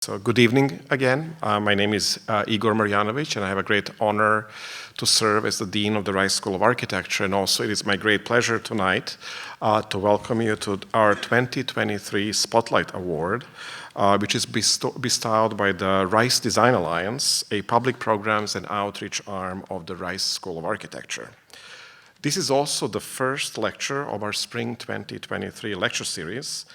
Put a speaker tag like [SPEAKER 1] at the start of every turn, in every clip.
[SPEAKER 1] So good evening again. My name is Igor Marjanovic, and I have a great honor to serve as the Dean of the Rice School of Architecture. And also it is my great pleasure tonight to welcome you to our 2023 Spotlight Award, which is bestowed by the Rice Design Alliance, a public programs and outreach arm of the Rice School of Architecture. This is also the first lecture of our Spring 2023 lecture series,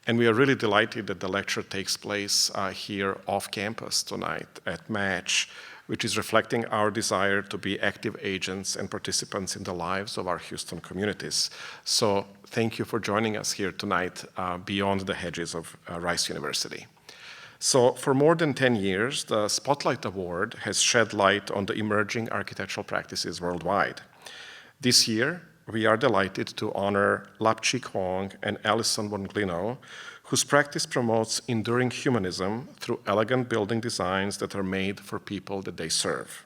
[SPEAKER 1] and we are really delighted that the lecture takes place here off campus tonight at Match, which is reflecting our desire to be active agents and participants in the lives of our Houston communities. So thank you for joining us here tonight beyond the hedges of Rice University. So for more than 10 years, the Spotlight Award has shed light on the emerging architectural practices worldwide. This year, we are delighted to honor Lapchi Kwong and Kwong Von Glinow, whose practice promotes enduring humanism through elegant building designs that are made for people that they serve.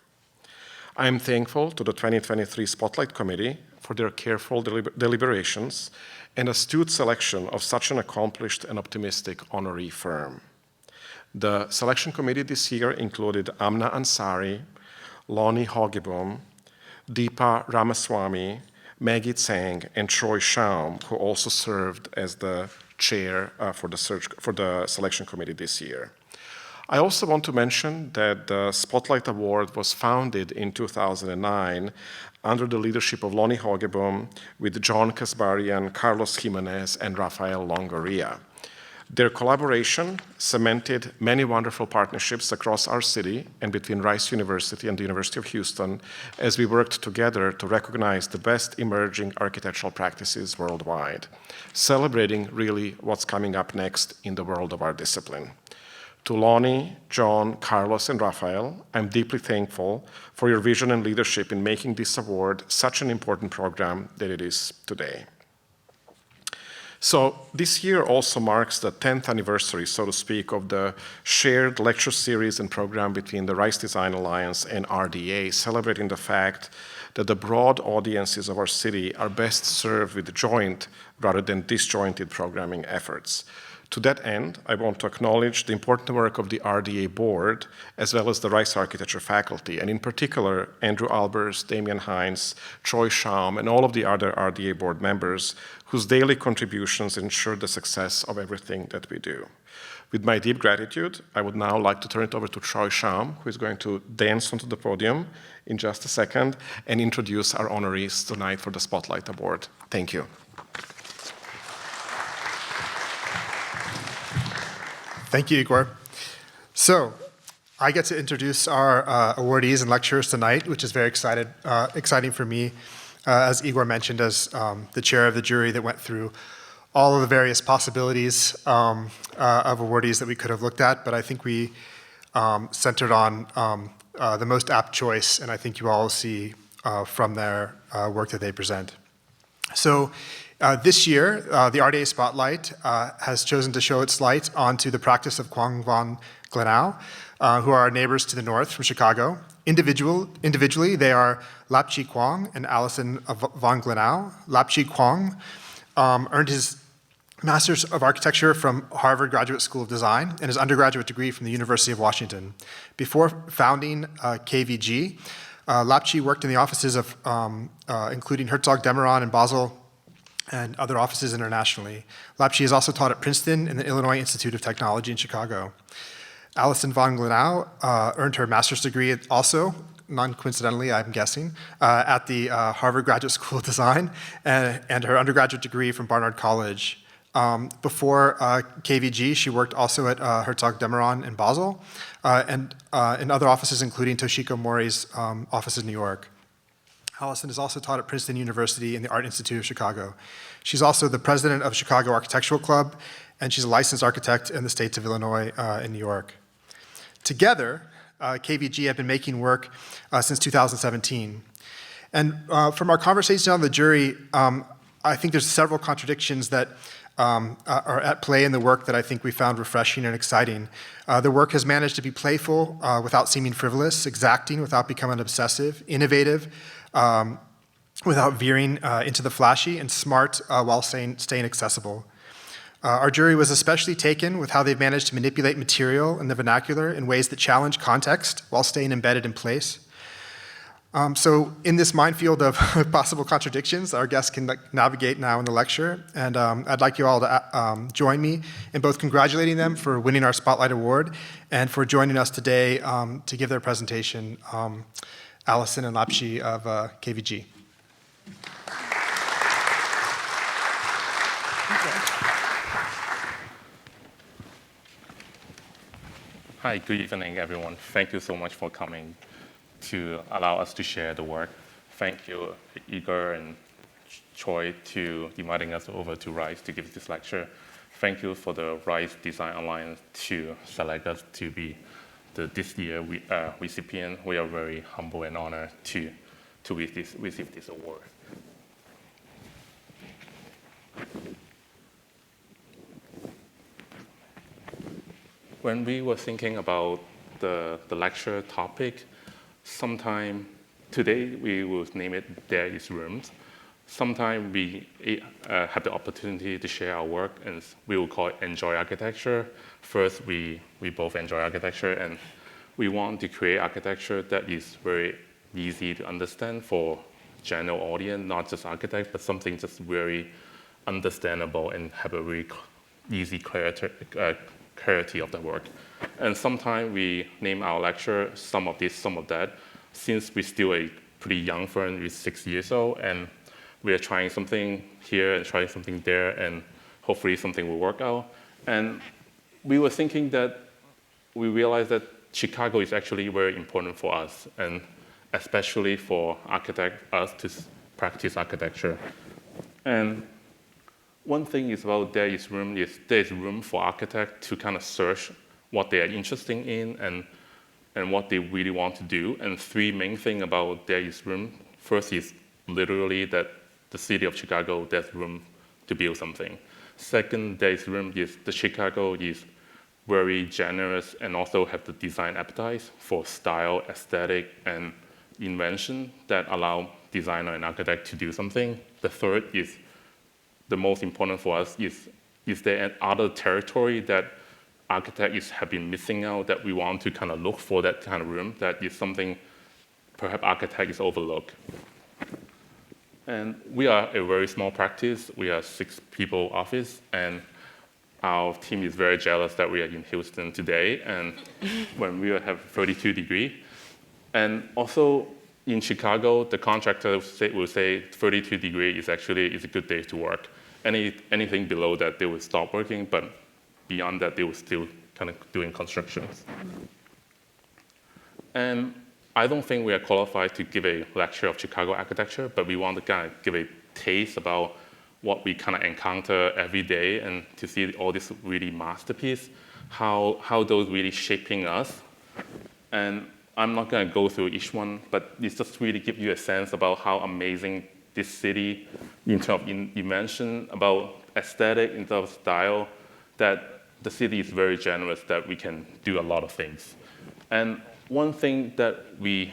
[SPEAKER 1] I am thankful to the 2023 Spotlight Committee for their careful deliberations and astute selection of such an accomplished and optimistic honoree firm. The selection committee this year included Amna Ansari, Lonnie Hogeboom, Deepa Ramaswamy, Maggie Tsang, and Troy Schaum, who also served as the chair for the selection committee this year. I also want to mention that the Spotlight Award was founded in 2009 under the leadership of Lonnie Hogeboom with John Kasbarian, Carlos Jimenez, and Rafael Longoria. Their collaboration cemented many wonderful partnerships across our city and between Rice University and the University of Houston as we worked together to recognize the best emerging architectural practices worldwide, celebrating really what's coming up next in the world of our discipline. To Lonnie, John, Carlos, and Rafael, I'm deeply thankful for your vision and leadership in making this award such an important program that it is today. So this year also marks the 10th anniversary, so to speak, of the shared lecture series and program between the Rice Design Alliance and RDA, celebrating the fact that the broad audiences of our city are best served with joint rather than disjointed programming efforts. To that end, I want to acknowledge the important work of the RDA board, as well as the Rice Architecture faculty, and in particular, Andrew Albers, Damian Hines, Troy Schaum, and all of the other RDA board members whose daily contributions ensure the success of everything that we do. With my deep gratitude, I would now like to turn it over to Troy Schaum, who is going to dance onto the podium in just a second and introduce our honorees tonight for the Spotlight Award. Thank you.
[SPEAKER 2] Thank you, Igor. So, I get to introduce our awardees and lecturers tonight, which is very exciting for me, as Igor mentioned, as the chair of the jury that went through all of the various possibilities of awardees that we could have looked at, but I think we centered on the most apt choice, and I think you all see from their work that they present. So, this year, the RDA Spotlight has chosen to show its light onto the practice of Kwong Von Glinow, who are our neighbors to the north from Chicago. Individually, they are Lapchi Kwong and Allison Von Glinow. Lapchi Kwong earned his Master's of Architecture from Harvard Graduate School of Design and his undergraduate degree from the University of Washington. Before founding KVG, Lapchi worked in the offices of including Herzog Demeron in Basel, and other offices internationally. Lapchi has also taught at Princeton and the Illinois Institute of Technology in Chicago. Allison Von Glinow earned her master's degree also, non-coincidentally, I'm guessing, at the Harvard Graduate School of Design and her undergraduate degree from Barnard College. Before KVG, she worked also at Herzog Demeron in Basel and in other offices, including Toshiko Mori's office in New York. Allison has also taught at Princeton University and the Art Institute of Chicago. She's also the president of Chicago Architectural Club, and she's a licensed architect in the states of Illinois and New York. Together, KVG have been making work since 2017. And from our conversation on the jury, I think there's several contradictions that are at play in the work that I think we found refreshing and exciting. The work has managed to be playful without seeming frivolous, exacting without becoming obsessive, innovative without veering into the flashy, and smart while staying accessible. Our jury was especially taken with how they've managed to manipulate material and the vernacular in ways that challenge context while staying embedded in place. So in this minefield of possible contradictions, our guests can navigate now in the lecture, and I'd like you all to join me in both congratulating them for winning our Spotlight Award and for joining us today to give their presentation, Allison and Lapshi of KVG.
[SPEAKER 3] Hi, good evening, everyone. Thank you so much for coming to allow us to share the work. Thank you, Igor and Troy, to inviting us over to RISE to give this lecture. Thank you for the RISE Design Alliance to select us to be this year recipient. We are very humble and honored to receive this award. When we were thinking about the lecture topic, today we will name it There is Rooms. Sometime we have the opportunity to share our work, and we will call it Enjoy Architecture. First, we both enjoy architecture, and we want to create architecture that is very easy to understand for general audience, not just architects, but something just very understandable and have a very easy clarity of the work. And sometimes we name our lecture some of this, some of that. Since we're still a pretty young firm, we're 6 years old, and we are trying something here and trying something there, and hopefully something will work out. And we were thinking that we realized that Chicago is actually very important for us, and especially for us to practice architecture. And one thing is about there is room for architects to kind of search what they are interested in and what they really want to do. And three main things about there is room. First is literally that the city of Chicago, there's room to build something. Second, there is room is the Chicago is very generous and also have the design appetite for style, aesthetic, and invention that allow designer and architect to do something. The third is the most important for us is there other territory that architects have been missing out that we want to kind of look for that kind of room that is something perhaps architects overlook. And we are a very small practice. We are 6 people office, and our team is very jealous that we are in Houston today, and when we have 32 degrees. And also in Chicago, the contractor will say 32 degrees is a good day to work. Anything below that, they will stop working, but beyond that, they will still kind of doing constructions. And I don't think we are qualified to give a lecture of Chicago architecture, but we want to kind of give a taste about what we kind of encounter every day and to see all this really masterpiece, how those really shaping us. And I'm not going to go through each one, but it's just really give you a sense about how amazing this city, in terms of invention, about aesthetic, in terms of style, that the city is very generous, that we can do a lot of things. And one thing that we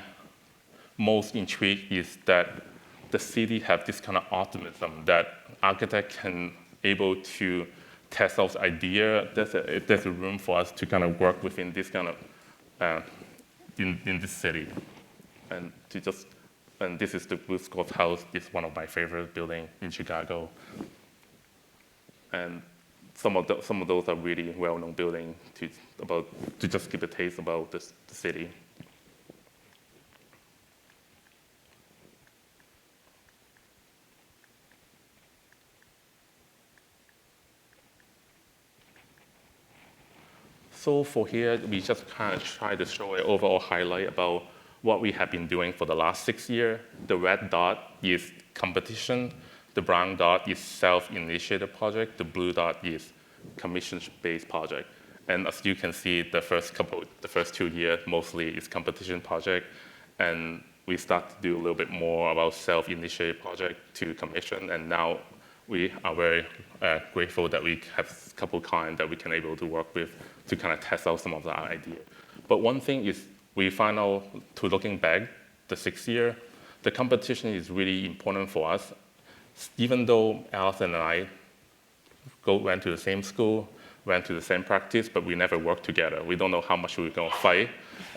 [SPEAKER 3] most intrigued is that the city have this kind of optimism that architect can able to test out idea. There's a room for us to kind of work within this kind of in this city, and this is the Blue Scots House. It's one of my favorite buildings in Chicago, and some of those are really well-known buildings to just give a taste about the city. So for here, we just kind of try to show an overall highlight about what we have been doing for the last 6 years. The red dot is competition. The brown dot is self-initiated project. The blue dot is commission-based project. And as you can see, the first 2 years mostly is competition project. And we start to do a little bit more about self-initiated project to commission. And now we are very grateful that we have a couple clients that we can able to work with to kind of test out some of our ideas. But one thing is we find out, to looking back, the 6 year, the competition is really important for us. Even though Allison and I went to the same school, went to the same practice, but we never worked together. We don't know how much we're going to fight,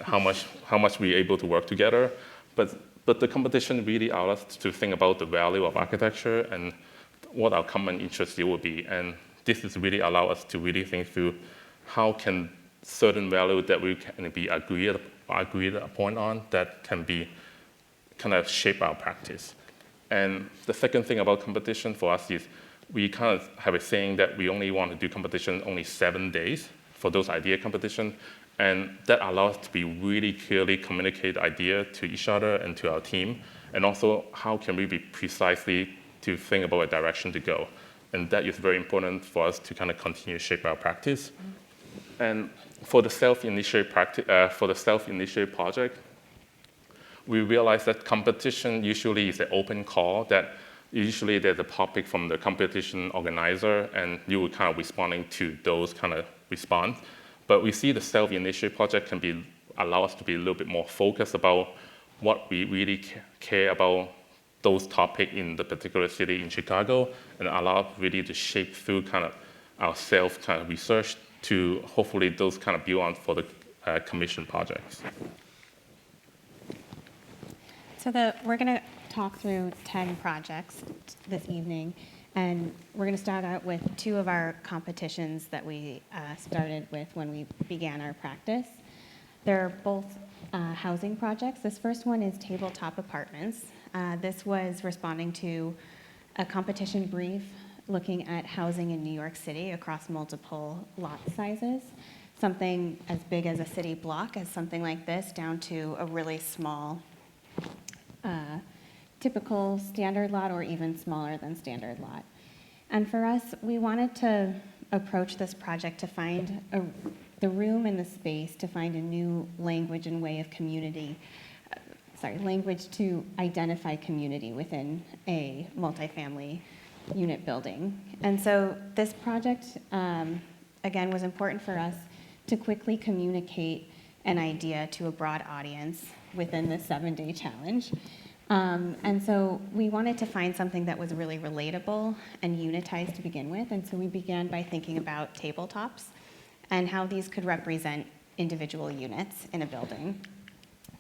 [SPEAKER 3] how much we're able to work together. But the competition really allowed us to think about the value of architecture and what our common interest will be. And this is really allow us to really think through how can certain value that we can be agreed upon on that can be kind of shape our practice. And the second thing about competition for us is we kind of have a saying that we only want to do competition only 7 days for those idea competition. And that allows us to be really clearly communicate idea to each other and to our team. And also, how can we be precisely to think about a direction to go? And that is very important for us to kind of continue to shape our practice. And for the self-initiated project, we realized that competition usually is an open call, that usually there's a topic from the competition organizer, and you will kind of responding to those kind of response. But we see the self-initiated project can allow us to be a little bit more focused about what we really care about those topics in the particular city in Chicago, and allow us really to shape through kind of our self kind of research to hopefully those kind of build on for the commission projects.
[SPEAKER 4] So we're going to talk through 10 projects this evening, and we're going to start out with 2 of our competitions that we started with when we began our practice. They're both housing projects. This first one is tabletop apartments. This was responding to a competition brief looking at housing in New York City across multiple lot sizes, something as big as a city block as something like this, down to a really small typical standard lot, or even smaller than standard lot. And for us, we wanted to approach this project to find the room and the space to find a new language and way of language to identify community within a multifamily unit building. And so this project, again, was important for us to quickly communicate an idea to a broad audience within this 7-day challenge. And so we wanted to find something that was really relatable and unitized to begin with. And so we began by thinking about tabletops and how these could represent individual units in a building.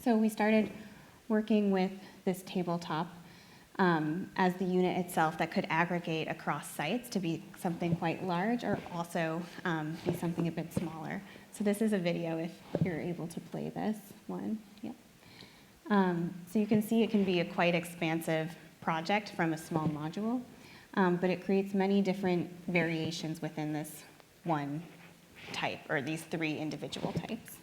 [SPEAKER 4] So we started working with this tabletop as the unit itself that could aggregate across sites to be something quite large, or also be something a bit smaller. So this is a video if you're able to play this one. Yep. So you can see it can be a quite expansive project from a small module, but it creates many different variations within this one type, or these 3 individual types.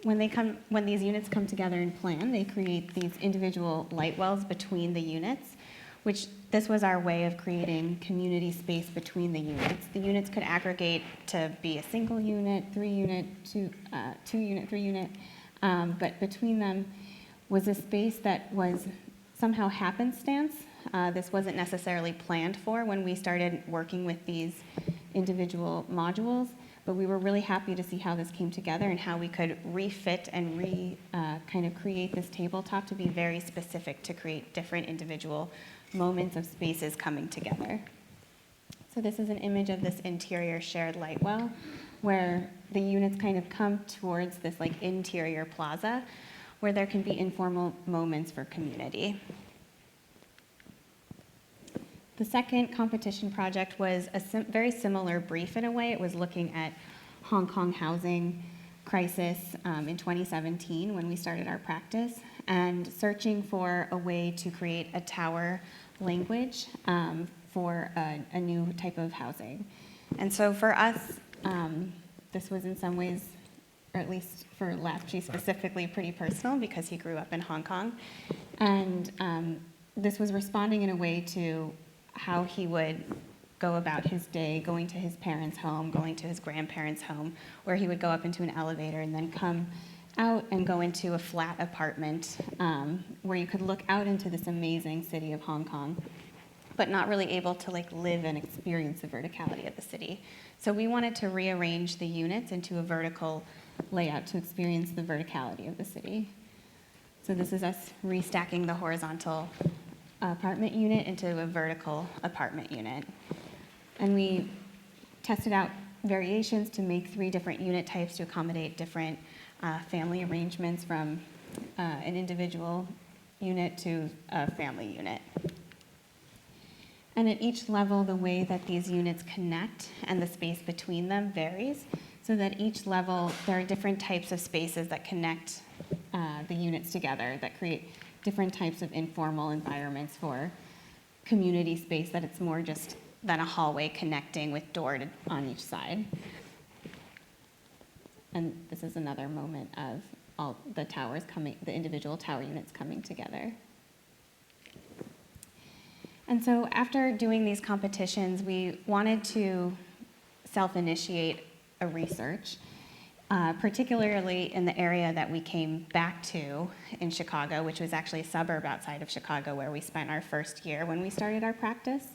[SPEAKER 4] When these units come together and plan, they create these individual light wells between the units, which this was our way of creating community space between the units. The units could aggregate to be a single unit, 3 unit, 2 unit, 3 unit, but between them was a space that was somehow happenstance. This wasn't necessarily planned for when we started working with these individual modules, but we were really happy to see how this came together and how we could refit and kind of create this tabletop to be very specific to create different individual moments of spaces coming together. So this is an image of this interior shared light well, where the units kind of come towards this like interior plaza where there can be informal moments for community. The second competition project was a very similar brief in a way. It was looking at Hong Kong housing crisis in 2017 when we started our practice, and searching for a way to create a tower language for a new type of housing. And so for us, this was in some ways, or at least for Lapchi specifically, pretty personal because he grew up in Hong Kong. And this was responding in a way to how he would go about his day, going to his parents' home, going to his grandparents' home, where he would go up into an elevator and then come out and go into a flat apartment where you could look out into this amazing city of Hong Kong, but not really able to like live and experience the verticality of the city. So we wanted to rearrange the units into a vertical layout to experience the verticality of the city. So this is us restacking the horizontal apartment unit into a vertical apartment unit. And we tested out variations to make 3 different unit types to accommodate different family arrangements, from an individual unit to a family unit. And at each level, the way that these units connect and the space between them varies, so that each level, there are different types of spaces that connect the units together, that create different types of informal environments for community space, that it's more just than a hallway connecting with on each side. And this is another moment of all the towers coming, the individual tower units coming together. And so after doing these competitions, we wanted to self-initiate a research, particularly in the area that we came back to in Chicago, which was actually a suburb outside of Chicago where we spent our first year when we started our practice,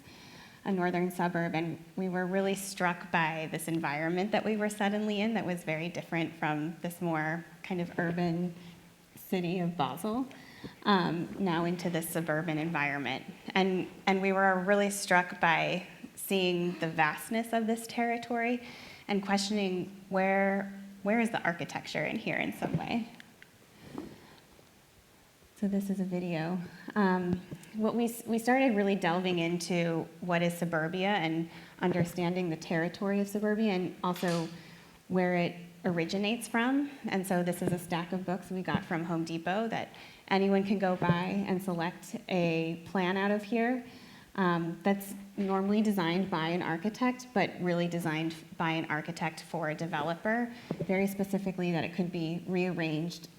[SPEAKER 4] a northern suburb. And we were really struck by this environment that we were suddenly in that was very different from this more kind of urban city of Basel. Now into this suburban environment. And we were really struck by seeing the vastness of this territory and questioning where is the architecture in here in some way. So this is a video. We started really delving into what is suburbia and understanding the territory of suburbia and also where it originates from. And so this is a stack of books we got from Home Depot that anyone can go by and select a plan out of here that's normally designed by an architect, but really designed by an architect for a developer, very specifically that it could be rearranged,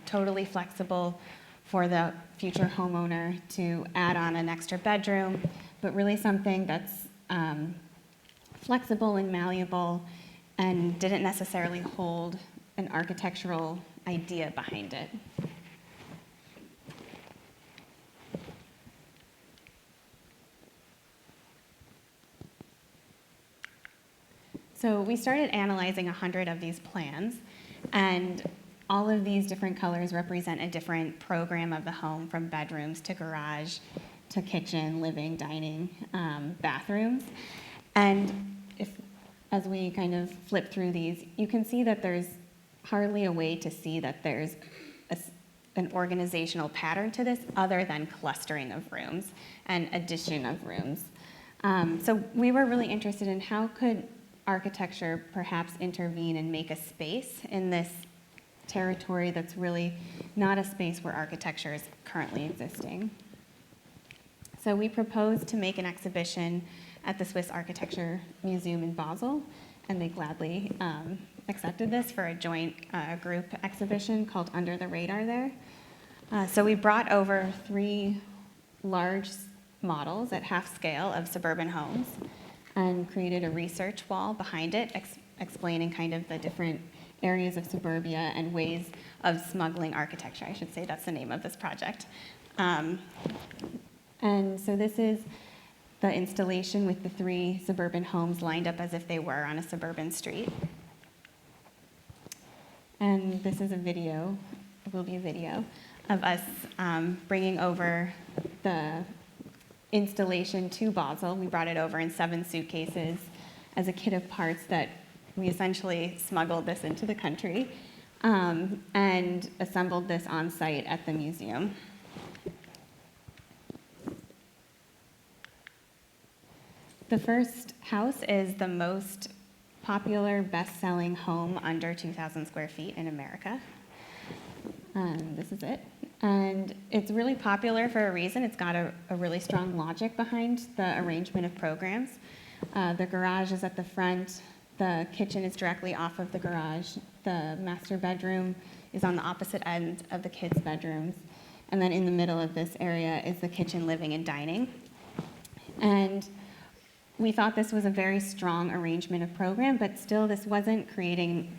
[SPEAKER 4] totally flexible for the future homeowner to add on an extra bedroom, but really something that's flexible and malleable and didn't necessarily hold an architectural idea behind it. So we started analyzing 100 of these plans, and all of these different colors represent a different program of the home, from bedrooms to garage to kitchen, living, dining, bathrooms. And as we kind of flip through these, you can see that there's hardly a way to see that there's an organizational pattern to this other than clustering of rooms and addition of rooms. So we were really interested in how could architecture perhaps intervene and make a space in this territory that's really not a space where architecture is currently existing. So we proposed to make an exhibition at the Swiss Architecture Museum in Basel, and they gladly accepted this for a joint group exhibition called Under the Radar there. So we brought over 3 large models at half scale of suburban homes and created a research wall behind it, explaining kind of the different areas of suburbia and ways of smuggling architecture. I should say that's the name of this project. And so this is the installation with the 3 suburban homes lined up as if they were on a suburban street. And this is a video, it will be a video, of us bringing over the installation to Basel. We brought it over in 7 suitcases as a kit of parts that we essentially smuggled this into the country and assembled this on site at the museum. The first house is the most popular, best-selling home under 2,000 square feet in America. This is it. And it's really popular for a reason. It's got a really strong logic behind the arrangement of programs. The garage is at the front. The kitchen is directly off of the garage. The master bedroom is on the opposite end of the kids' bedrooms. And then in the middle of this area is the kitchen, living, and dining. And we thought this was a very strong arrangement of program, but still this wasn't creating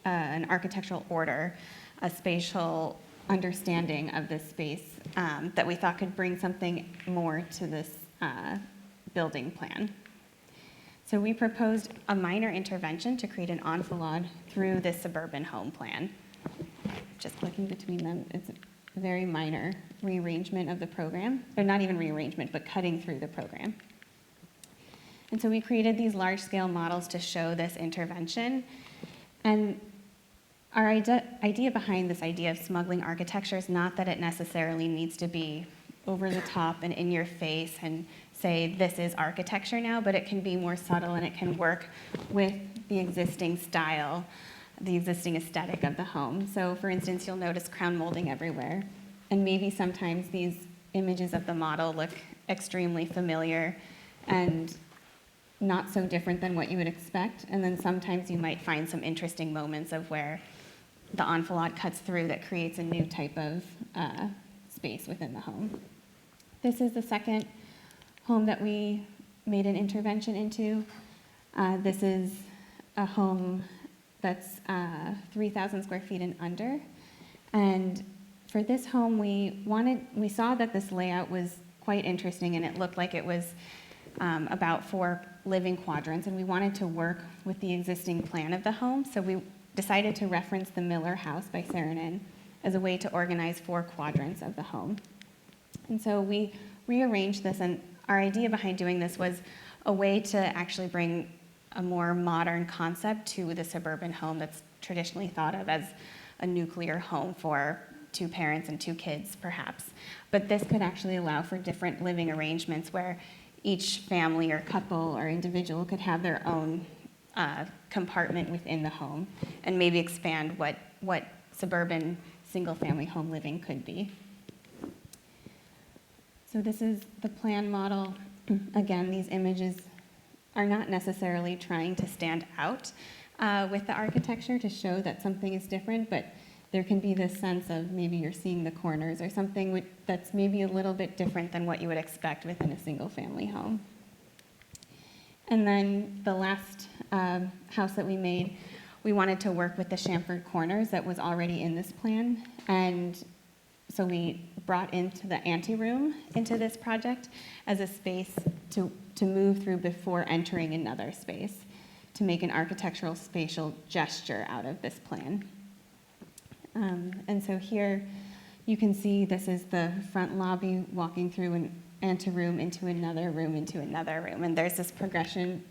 [SPEAKER 4] an architectural order, a spatial understanding of this space that we thought could bring something more to this building plan. So we proposed a minor intervention to create an enfilade through this suburban home plan. Just clicking between them, it's a very minor rearrangement of the program, or not even rearrangement, but cutting through the program. And so we created these large-scale models to show this intervention. And our idea behind this idea of smuggling architecture is not that it necessarily needs to be over the top and in your face and say this is architecture now, but it can be more subtle and it can work with the existing style, the existing aesthetic of the home. So for instance, you'll notice crown molding everywhere. And maybe sometimes these images of the model look extremely familiar and not so different than what you would expect. And then sometimes you might find some interesting moments of where the enfilade cuts through that creates a new type of space within the home. This is the second home that we made an intervention into. This is a home that's 3,000 square feet and under. And for this home, we saw that this layout was quite interesting and it looked like it was about 4 living quadrants, and we wanted to work with the existing plan of the home. So we decided to reference the Miller House by Saarinen as a way to organize 4 quadrants of the home. And so we rearranged this, and our idea behind doing this was a way to actually bring a more modern concept to the suburban home that's traditionally thought of as a nuclear home for 2 parents and 2 kids, perhaps. But this could actually allow for different living arrangements where each family or couple or individual could have their own compartment within the home and maybe expand what suburban single-family home living could be. So this is the plan model. Again, these images are not necessarily trying to stand out with the architecture to show that something is different, but there can be this sense of maybe you're seeing the corners or something that's maybe a little bit different than what you would expect within a single-family home. And then the last house that we made, we wanted to work with the chamfered corners that was already in this plan. And so we brought into the anteroom into this project as a space to move through before entering another space, to make an architectural spatial gesture out of this plan. And so here you can see this is the front lobby walking through an anteroom into another room, into another room. And there's this progression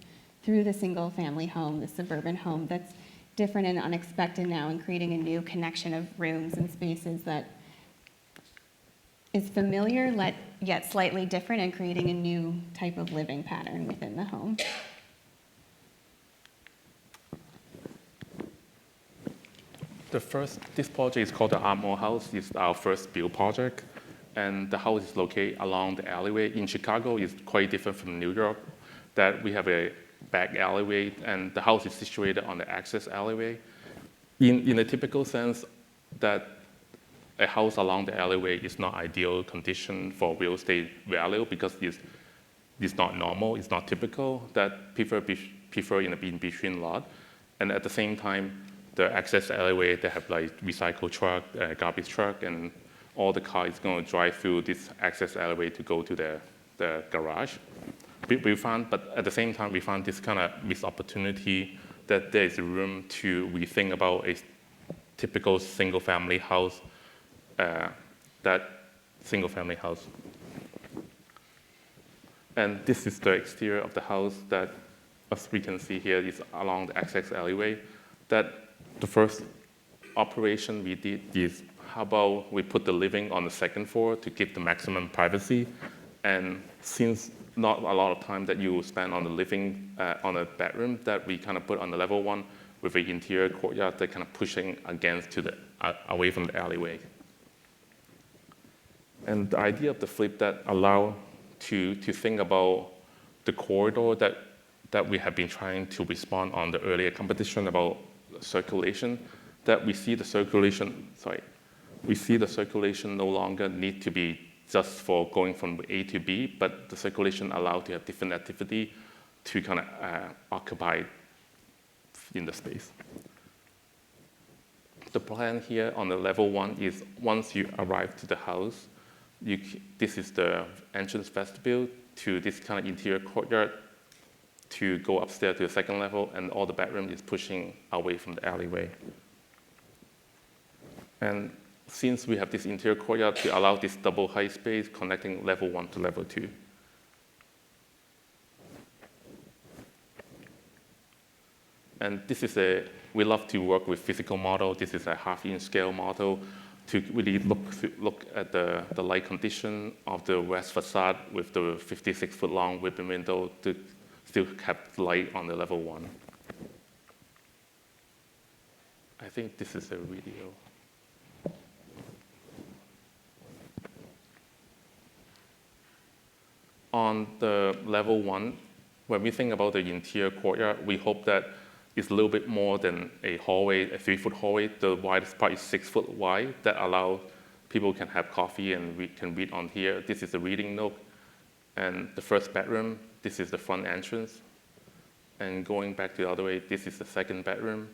[SPEAKER 4] through the single family home, the suburban home, that's different and unexpected now, and creating a new connection of rooms and spaces that is familiar yet slightly different, and creating a new type of living pattern within the home.
[SPEAKER 3] This project is called the Ardmore House. It's our first build project. And the house is located along the alleyway. In Chicago, it's quite different from New York, that we have a back alleyway, and the house is situated on the access alleyway. In a typical sense, that a house along the alleyway is not ideal condition for real estate value because it's not normal, it's not typical, that prefer in a in-between lot. And at the same time, the access alleyway, they have like recycle truck, garbage truck, and all the car is going to drive through this access alleyway to go to the garage. But at the same time, we found this kind of missed opportunity that there is room to rethink about a typical single-family house, And this is the exterior of the house that, as we can see here, is along the access alleyway. That the first operation we did is, how about we put the living on the second floor to give the maximum privacy? And since not a lot of time that you spend on the living, on a bedroom, that we kind of put on the level 1 with the interior courtyard that kind of pushing against away from the alleyway. And the idea of the flip that allow to think about the corridor that we have been trying to respond on the earlier competition about circulation, that we see the circulation no longer need to be just for going from A to B, but the circulation allowed to have different activity to kind of occupy in the space. The plan here on the level 1 is once you arrive to the house, this is the entrance vestibule to this kind of interior courtyard. to go upstairs to the second level, and all the bedroom is pushing away from the alleyway. And since we have this interior courtyard to allow this double height space connecting level 1 to level 2. And this is we love to work with physical model. This is a half-inch scale model to really look at the light condition of the west facade with the 56-foot long open window to still have light on the level 1. I think this is a video. On the level 1, when we think about the interior courtyard, we hope that it's a little bit more than a hallway, a 3-foot hallway. The widest part is 6 foot wide that allow people can have coffee and can read on here. This is the reading nook. And the first bedroom, this is the front entrance. And going back the other way, this is the second bedroom.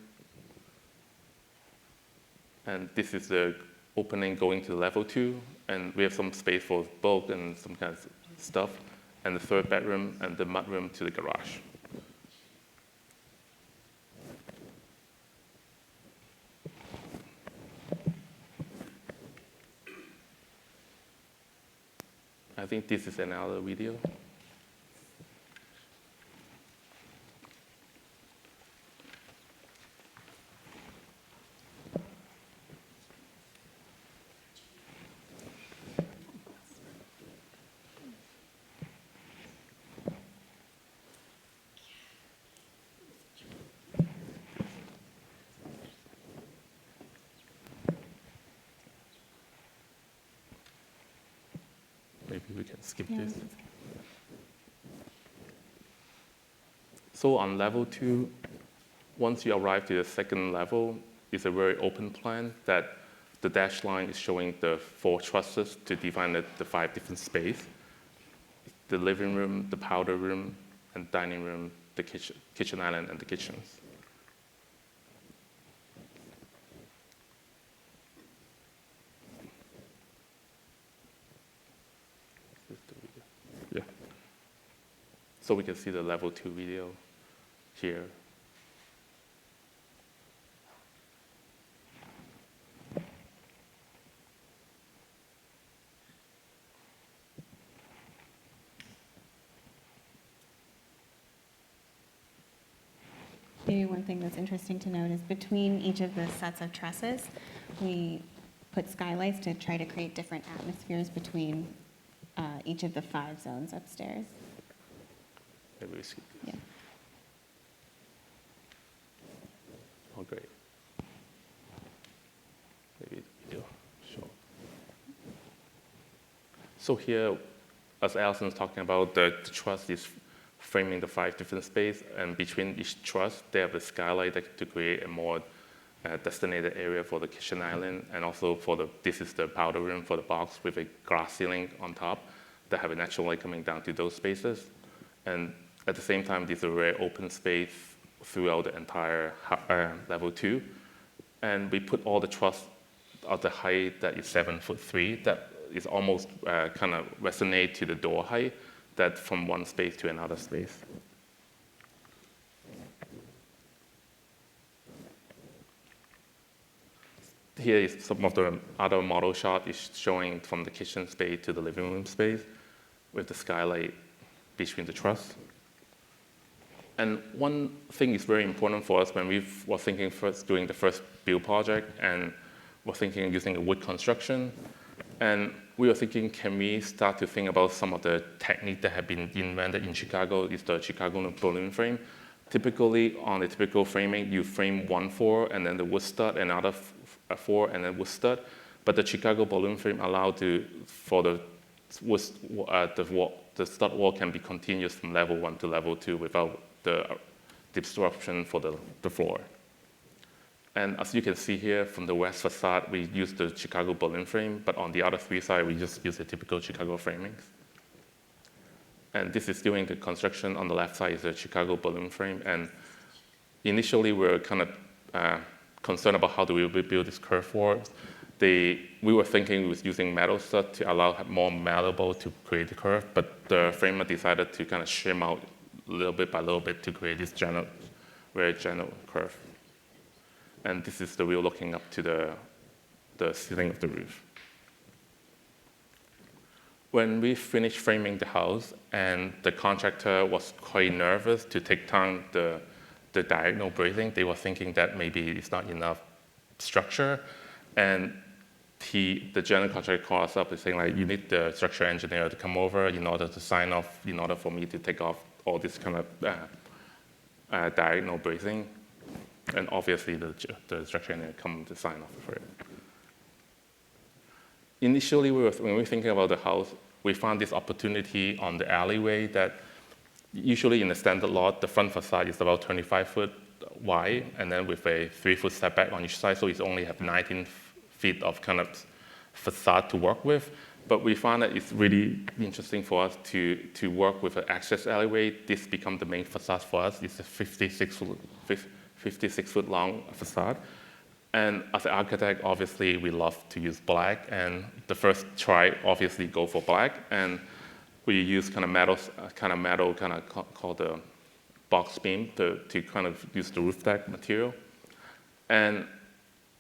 [SPEAKER 3] And this is the opening going to level 2. And we have some space for bulk and some kind of stuff. And the third bedroom and the mudroom to the garage. I think this is another video. Maybe we can skip this. So on level 2, once you arrive to the second level, it's a very open plan that the dashed line is showing the 4 trusses to define the 5 different spaces. The living room, the powder room, and dining room, the kitchen island, and the kitchens. Yeah. So we can see the level 2 video here.
[SPEAKER 4] Maybe one thing that's interesting to note is between each of the sets of trusses, we put skylights to try to create different atmospheres between each of the 5 zones upstairs.
[SPEAKER 3] Maybe we skip this.
[SPEAKER 4] Yeah.
[SPEAKER 3] Oh, great. Maybe the video, sure. So here, as Allison was talking about, the truss is framing the 5 different spaces, and between each truss, they have a skylight to create a more designated area for the kitchen island, and also this is the powder room for the box with a glass ceiling on top that have a natural light coming down to those spaces. And at the same time, this is a very open space throughout the entire level 2. And we put all the truss at the height that is 7'3", that is almost kind of resonate to the door height, that from one space to another space. Here is some of the other model shot is showing from the kitchen space to the living room space with the skylight between the truss. And one thing is very important for us when we were thinking first doing the first build project and were thinking using a wood construction. And we were thinking, can we start to think about some of the techniques that have been invented in Chicago? Is the Chicago balloon frame. Typically, on a typical framing, you frame 1 floor and then the wood stud, another floor, and then wood stud. But the Chicago balloon frame allowed for the stud wall can be continuous from level 1 to level 2 without the disruption for the floor. And as you can see here, from the west facade, we use the Chicago balloon frame, but on the other 3 sides, we just use the typical Chicago framings. And this is doing the construction. On the left side is the Chicago balloon frame. And initially, we were kind of concerned about how do we build this curved wall. We were thinking with using metal stud to allow more malleable to create the curve, but the framer decided to kind of shim out little bit by little bit to create this very general curve. And this is the view looking up to the ceiling of the roof. When we finished framing the house, and the contractor was quite nervous to take down the diagonal bracing, they were thinking that maybe it's not enough structure, and the general contractor called us up and saying, like, you need the structural engineer to come over in order to sign off, in order for me to take off all this kind of diagonal bracing. And obviously, the structural engineer come to sign off for it. Initially, when we were thinking about the house, we found this opportunity on the alleyway that usually in a standard lot, the front facade is about 25 foot wide, and then with a 3-foot setback on each side, so it's only have 19 feet of kind of facade to work with. But we found that it's really interesting for us to work with an access alleyway. This becomes the main facade for us. It's a 56-foot long facade. And as an architect, obviously, we love to use black. And the first try, obviously, go for black. And we use kind of metal called the box beam to kind of use the roof deck material. And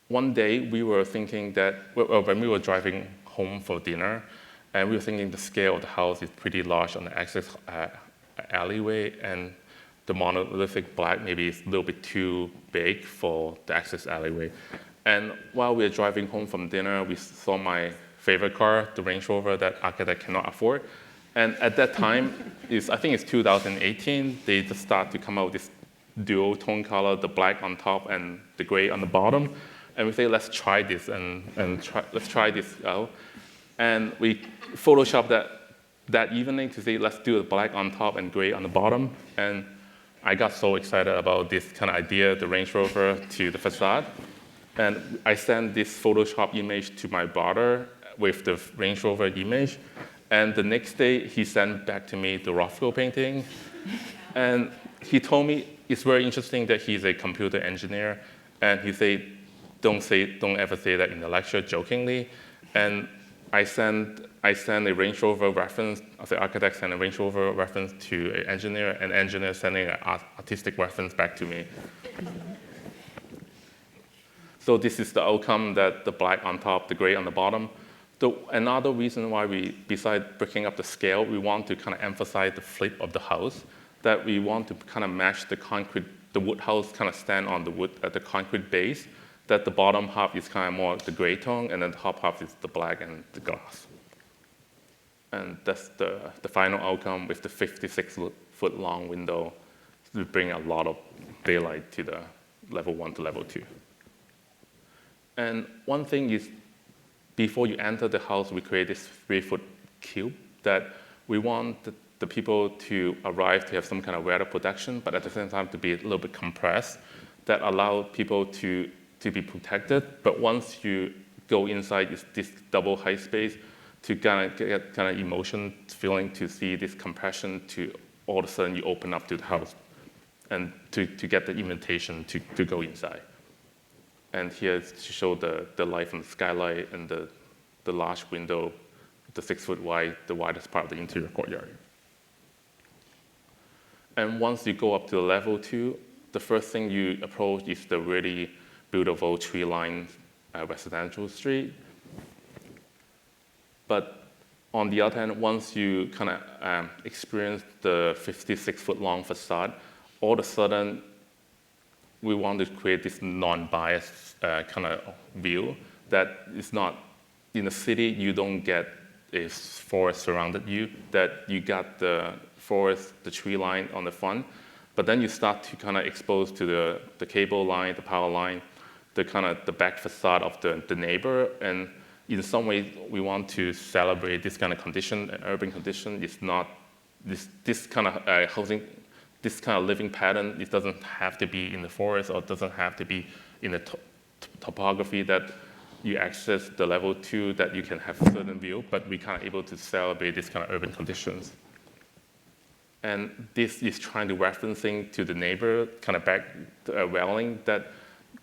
[SPEAKER 3] one day, we were thinking that, when we were driving home for dinner, and we were thinking the scale of the house is pretty large on the access alleyway, and the monolithic black maybe is a little bit too big for the access alleyway. And while we were driving home from dinner, we saw my favorite car, the Range Rover, that architect cannot afford. And at that time, I think it's 2018, they just start to come out with this dual tone color, the black on top and the gray on the bottom. And we say, let's try this let's try this out. And we photoshopped that evening to say, let's do the black on top and gray on the bottom. And I got so excited about this kind of idea, the Range Rover, to the facade. And I sent this Photoshop image to my brother with the Range Rover image. And the next day, he sent back to me the Rothko painting. And he told me it's very interesting that he's a computer engineer. And he said, don't ever say that in the lecture jokingly. And I sent a Range Rover reference, as an architect sent a Range Rover reference to an engineer sending an artistic reference back to me. So this is the outcome, that the black on top, the gray on the bottom. Another reason why besides breaking up the scale, we want to kind of emphasize the flip of the house, that we want to kind of match the concrete, the wood house kind of stand on the wood at the concrete base, that the bottom half is kind of more the gray tone, and then the top half is the black and the glass. And that's the final outcome with the 56-foot long window to bring a lot of daylight to the level 1 to level 2. And one thing is, before you enter the house, we create this 3-foot cube that we want the people to arrive to have some kind of weather protection, but at the same time to be a little bit compressed, that allow people to be protected. But once you go inside this double height space, to kind of get kind of emotion feeling, to see this compression, to all of a sudden you open up to the house, and to get the invitation to go inside. And here is to show the light from the skylight and the large window, the 6-foot wide, the widest part of the interior courtyard. And once you go up to level 2, the first thing you approach is the really beautiful tree-lined residential street. But on the other hand, once you kind of experience the 56-foot long facade, all of a sudden, we want to create this non-biased kind of view that is not, in the city, you don't get a forest surrounded you, that you got the forest, the tree line on the front, but then you start to kind of expose to the cable line, the power line, the kind of the back facade of the neighbor. And in some ways, we want to celebrate this kind of condition, urban condition. It's not this kind of housing, this kind of living pattern. It doesn't have to be in the forest, or it doesn't have to be in the topography that you access the level 2, that you can have a certain view, but we kind of able to celebrate this kind of urban conditions. And this is trying to referencing to the neighbor, kind of back railing, that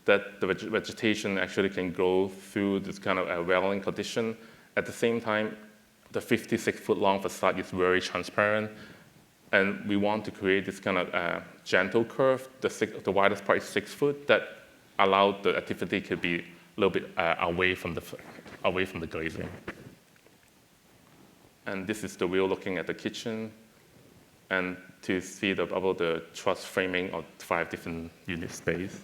[SPEAKER 3] the vegetation actually can go through this kind of a railing condition. At the same time, the 56-foot long facade is very transparent. And we want to create this kind of gentle curve. The widest part is 6 foot that allowed the activity to be a little bit away from the glazing. And this is the view looking at the kitchen, and to see about the truss framing of 5 different unit space.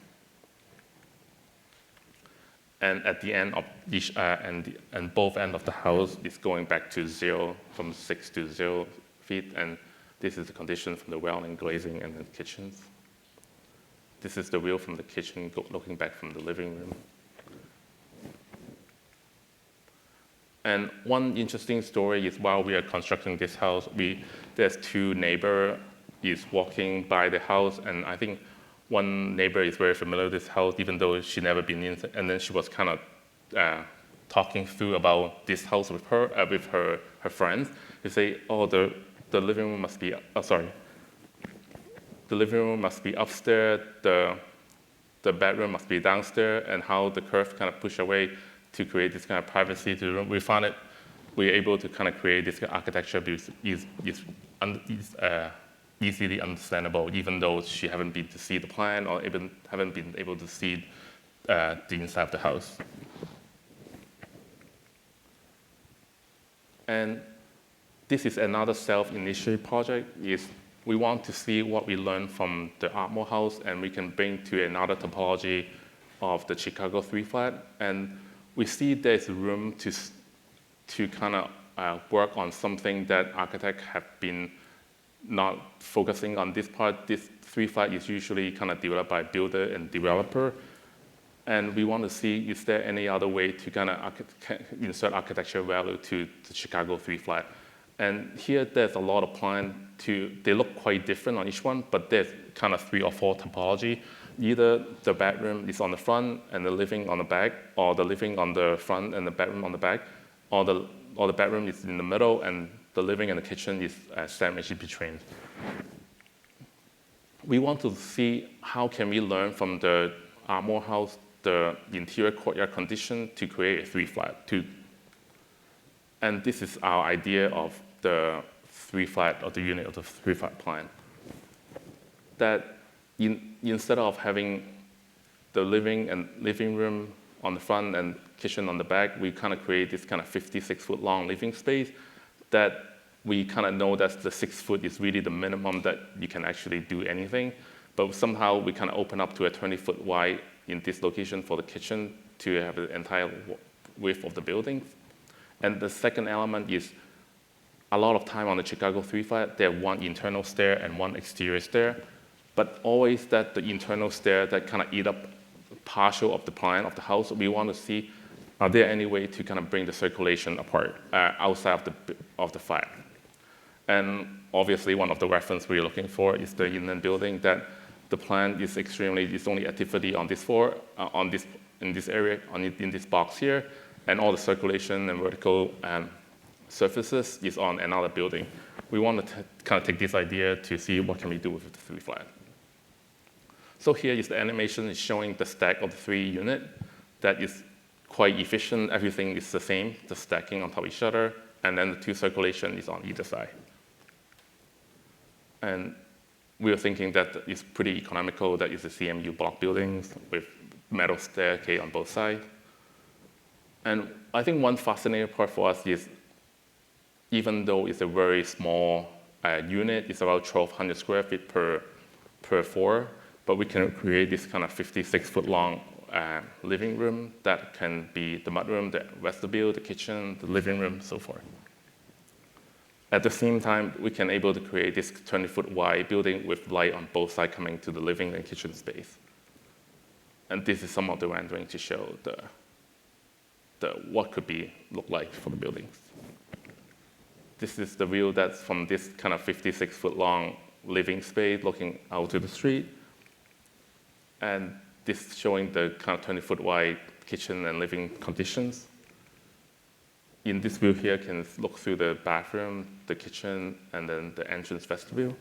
[SPEAKER 3] And at the end of each, and both ends of the house is going back to 0, from 6 to 0 feet, and this is the condition from the well and glazing and the kitchens. This is the view from the kitchen looking back from the living room. And one interesting story is while we are constructing this house, there's 2 neighbors is walking by the house, and I think one neighbor is very familiar with this house, even though she never been in, and then she was kind of talking through about this house with her friends. They say, oh, the living room must be, the living room must be upstairs, the bedroom must be downstairs, and how the curve kind of push away to create this kind of privacy to the room. We found it, we're able to kind of create this architecture because it's easily understandable, even though she haven't been to see the plan or even haven't been able to see the inside of the house. And this is another self-initiated project. We want to see what we learned from the Ardmore house, and we can bring to another topology of the Chicago 3 flat. And we see there's room to kind of work on something that architects have been not focusing on this part. This 3 flat is usually kind of developed by builder and developer. And we want to see, is there any other way to kind of insert architectural value to the Chicago 3 flat? And here there's a lot of plans they look quite different on each one, but there's kind of 3 or 4 topology. Either the bedroom is on the front and the living on the back, or the living on the front and the bedroom on the back, or the bedroom is in the middle and the living and the kitchen is sandwiched in between. We want to see how can we learn from the Ardmore house, the interior courtyard condition to create a 3 flat. And this is our idea of the 3 flat, or the unit of the 3 flat plan. That instead of having the living room on the front and kitchen on the back, we kind of create this kind of 56-foot long living space that we kind of know that the 6 foot is really the minimum that you can actually do anything. But somehow we kind of open up to a 20-foot wide in this location for the kitchen to have the entire width of the building. And the second element is a lot of time on the Chicago 3 flat, there are 1 internal stair and 1 exterior stair, but always that the internal stair that kind of eat up partial of the plan of the house. We want to see, are there any way to kind of bring the circulation apart outside of the flat? And obviously one of the reference we're looking for is the inland building, that the plan is it's only activity on this floor, in this area, in this box here, and all the circulation and vertical surfaces is on another building. We want to kind of take this idea to see what can we do with the 3 flat. So here is the animation is showing the stack of the 3 unit that is quite efficient. Everything is the same, the stacking on top of each other, and then the 2 circulation is on either side. And we were thinking that it's pretty economical, that it's a CMU block buildings with metal staircase on both sides. And I think one fascinating part for us is, even though it's a very small unit, it's about 1,200 square feet per floor, but we can create this kind of 56-foot long living room that can be the mudroom, the vestibule, the kitchen, the living room, so forth. At the same time, we can able to create this 20-foot wide building with light on both sides coming to the living and kitchen space. And this is some of the rendering to show what could look like for the buildings. This is the view that's from this kind of 56-foot long living space looking out to the street. And this showing the kind of 20-foot wide kitchen and living conditions. In this view here, you can look through the bathroom, the kitchen, and then the entrance vestibule.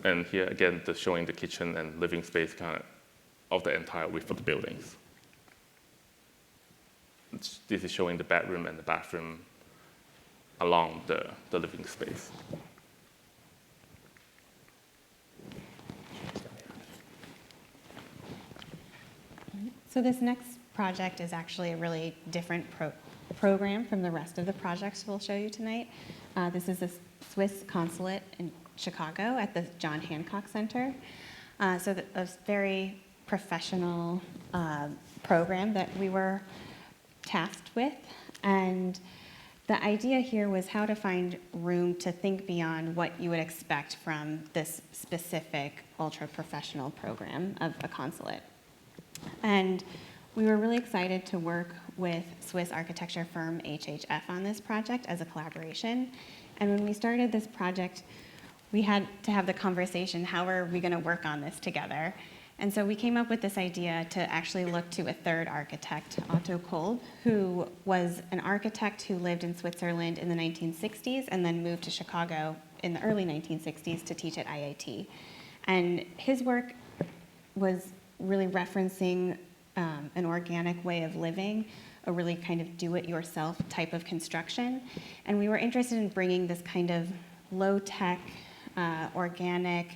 [SPEAKER 3] And here again, showing the kitchen and living space kind of the entire width of the buildings. This is showing the bedroom and the bathroom along the living space.
[SPEAKER 4] So this next project is actually a really different program from the rest of the projects we'll show you tonight. This is the Swiss consulate in Chicago at the John Hancock Center. So a very professional program that we were tasked with. And the idea here was how to find room to think beyond what you would expect from this specific ultra-professional program of a consulate. And we were really excited to work with Swiss architecture firm HHF on this project as a collaboration. And when we started this project, we had to have the conversation, how are we going to work on this together? And so we came up with this idea to actually look to a third architect, Otto Kolb, who was an architect who lived in Switzerland in the 1960s and then moved to Chicago in the early 1960s to teach at IIT. And his work was really referencing an organic way of living, a really kind of do-it-yourself type of construction. And we were interested in bringing this kind of low-tech, organic,